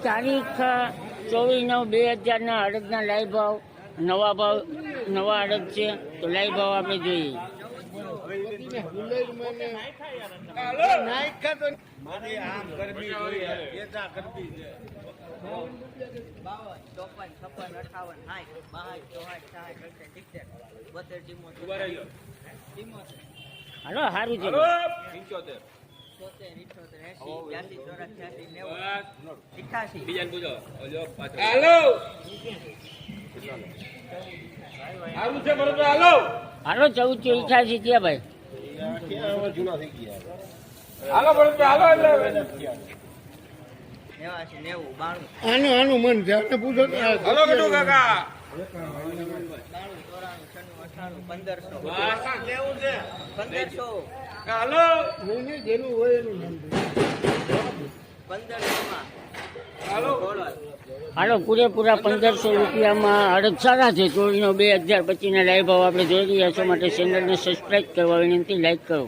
તારીખ 24/9/2000 અડદના લાઈવ ભાવ નવા અડદ છે તો લાઈવ ભાવ આપણે જોઈએ. હાલો સારું છે. હાલો 1488 થયા ભાઈ. આનું મન છે પૂછો. 1500 હાલો પૂરેપૂરા 1500 રૂપિયામાં અડદ સારા છે. 24/9/2025 લાઈવ ભાવ આપણે જોઈ રહ્યા છો. માટે ચેનલને સબસ્ક્રાઈબ કરવા વિનંતી, લાઈક કરો.